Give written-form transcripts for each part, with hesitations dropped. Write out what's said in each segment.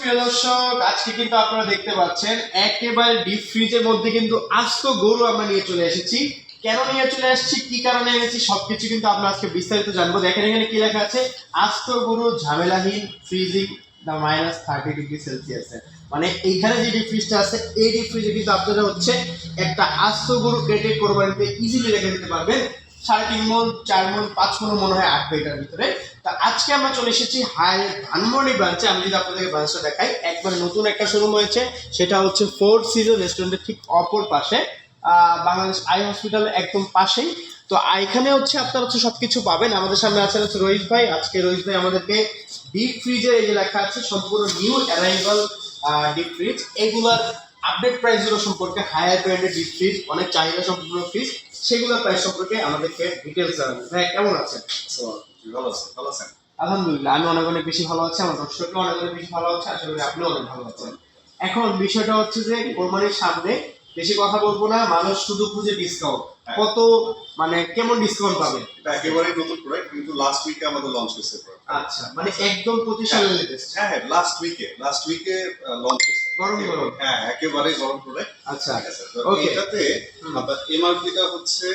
প্রিয় দর্শক, আজকে কিন্তু আপনারা দেখতে পাচ্ছেন একেবারে ডিপ ফ্রিজের মধ্যে কিন্তু আস্ত গরু আমরা নিয়ে চলে এসেছি। কেন নিয়ে চলে আসছি, কি কারণে এনেছি, সবকিছু কিন্তু আমরা আজকে বিস্তারিত জানবো। দেখেন এখানে কি লেখা আছে, আস্ত গরু ঝামেলাহীন ফ্রিজিং দা -30°C। মানে এইখানে যে ডিপ ফ্রিজটা আছে, এই ডিপ ফ্রিজে কিন্তু আপনারা হচ্ছে একটা আস্ত গরু কেটে কোরবানিতে ইজিলি রেখে দিতে পারবেন। 3.5 মণ, 4 মণ, 5 মণ মনে হয় আটবে এটার ভিতরে। তা আজকে আমরা চলে এসেছি ধানমন্ডি ব্রাঞ্চে। আমি যদি আপনাদেরকে ব্রাঞ্চটা দেখাই, একবারে নতুন একটা শোরুম হয়েছে, সেটা হচ্ছে ফোর সিজন রেস্টুরেন্টের ঠিক অপর পাশে, বাংলাদেশ আই হসপিটালের একদম পাশেই। তো এখানে হচ্ছে আপনারা হচ্ছে সবকিছু পাবেন। আমাদের সামনে আছেন হচ্ছে রোহিত ভাই। আজকে রোহিত ভাই আমাদেরকে ডিপ ফ্রিজে, এই যে লেখা আছে সম্পূর্ণ নিউ অ্যারাইভাল ডিপ ফ্রিজ, এগুলার আপডেট প্রাইসগুলো সম্পর্কে, হায়ার ব্র্যান্ডের ডিপ ফ্রিজ, অনেক চাহিদা সম্পূর্ণ ফ্রিজ, সেগুলোর প্রাইস সম্পর্কে আমাদেরকে ডিটেলস জানাবেন। ভাই কেমন আছেন? ভালো আছেন? আলহামদুলিল্লাহ, আমি অনেক অনেক বেশি ভালো আছি, আমার দর্শকরা অনেক অনেক বেশি ভালো আছে, আশা করি আপনিও অনেক ভালো আছেন। এখন বিষয়টা হচ্ছে যে কোরবানির সামনে বেশি কথা বলবো না, মানুষ শুধু খুঁজে ডিসকাউন্ট। কত মানে কেমন ডিসকাউন্ট পাবে? এটা একেবারে নতুন প্রোডাক্ট, কিন্তু লাস্ট উইকে আমাদের লঞ্চ হয়েছে। আচ্ছা, মানে একদম প্রতিষ্ঠানের লেটেস্ট। হ্যাঁ, লাস্ট উইকে লঞ্চ হয়েছে। গরম গরম। হ্যাঁ, একেবারে গরম প্রোডাক্ট। আচ্ছা, ওকে। এটাতে আপনার এমআরপিটা হচ্ছে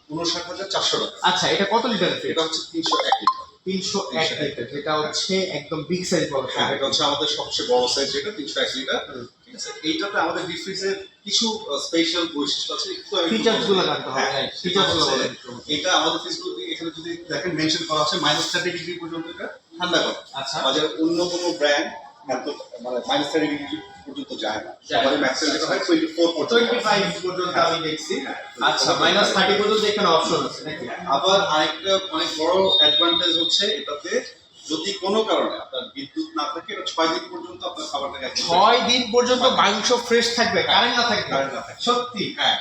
59,400 টাকা। আচ্ছা, এটা কত লিটার? এটা হচ্ছে 301 লিটার। 301 লিটার, যেটা হচ্ছে একদম বিগ সাইজ বলা হয়। হ্যাঁ, এটা হচ্ছে আমাদের সবচেয়ে বড় সাইজ, যেটা 301 লিটার। ঠিক আছে, এইটাতে আমাদের ডিপ ফ্রিজের কিছু স্পেশাল বৈশিষ্ট্য আছে, একটু আমি ফিচারস গুলো জানতে হবে। হ্যাঁ, ফিচারস গুলো বলেন। এটা আমাদের ফ্রিজগুলোতে এখানে যদি দেখেন মেনশন করা আছে -30° পর্যন্ত এটা ঠান্ডা করে। আচ্ছা, বাজারে অন্য কোনো ব্র্যান্ড এত মানে -30° পর্যন্ত যায় না। সবারই ম্যাক্সিমাম যেটা হয় 24 পর্যন্ত, 25 পর্যন্ত আমি দেখছি। আচ্ছা, -30 পর্যন্ত এখানে অপশন আছে নাকি? আবার আরেকটা অনেক বড় অ্যাডভান্টেজ হচ্ছে এটাতে, যদি কোনো কারণে আপনার বিদ্যুৎ না থাকে, এটা 6 দিন পর্যন্ত আপনার খাবারটাকে 6 দিন পর্যন্ত মাংস ফ্রেশ থাকবে, কারেন্ট না থাকবে। কারেন্ট না থাকে। সত্যি? হ্যাঁ,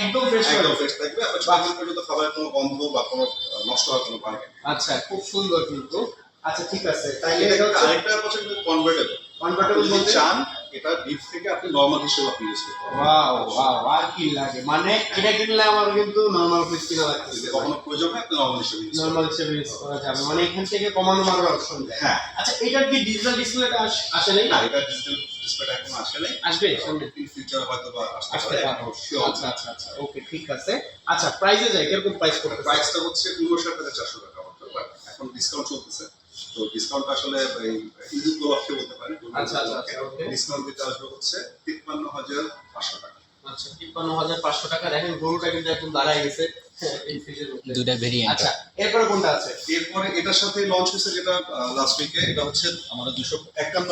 একদম ফ্রেশ একদম ফ্রেশ থাকবে। আপনার 6 দিন পর্যন্ত খাবারের কোনো গন্ধ বা কোনো নষ্ট হওয়ার কোনো ভয় নেই। আচ্ছা, খুব সুন্দর কিন্তু। আচ্ছা, ঠিক আছে, তাইলে এটা এটা হচ্ছে আরেকটা হচ্ছে কনভার্টেবল। কনভার্টেবল যদি বলতে চান এটা ডিপ থেকে আপনি নরমাল হিসেবে আপনি ইউজ করতে পারেন। ওয়াও ওয়াও, আর কি লাগে, মানে এটা কিনলে আমার কিন্তু নরমাল ফ্রিজ কিনা লাগতেছে। যদি কখনো প্রয়োজন হয় আপনি নরমাল হিসেবে ইউজ করতে নরমাল হিসেবে ইউজ করা যাবে, মানে এখান থেকে কমানো মারার অপশন দেয়। হ্যাঁ। আচ্ছা, এটার কি ডিজিটাল ডিসপ্লেটা আসে নাই? না, এটা ডিজিটাল ডিসপ্লেটা এখন আসে নাই। আসবে সামনে, ইন ফিউচার হয়তো বা আসতে আসতে পারে। পারে। আচ্ছা আচ্ছা আচ্ছা, ওকে, ঠিক আছে। আচ্ছা, প্রাইসে যাই, কিরকম প্রাইস করতে? প্রাইসটা হচ্ছে 59,400 টাকা মাত্র, বাট এখন ডিসকাউন্ট চলতেছে। তো ডিসকাউন্ট আসলে এই ঈদ উপলক্ষে বলতে পারি। আচ্ছা আচ্ছা আচ্ছা, ওকে। ডিসকাউন্ট দিতে আসবে হচ্ছে 53,500 টাকা। আচ্ছা, 53,500 টাকা। দেখেন গরুটা কিন্তু একদম দাঁড়ায় গেছে এই ফ্রিজের মধ্যে। দুটা ভেরিয়েন্ট। আচ্ছা, এরপরে কোনটা আছে? এরপরে এটার সাথে লঞ্চ হয়েছে যেটা লাস্ট উইকে, এটা হচ্ছে আমাদের 251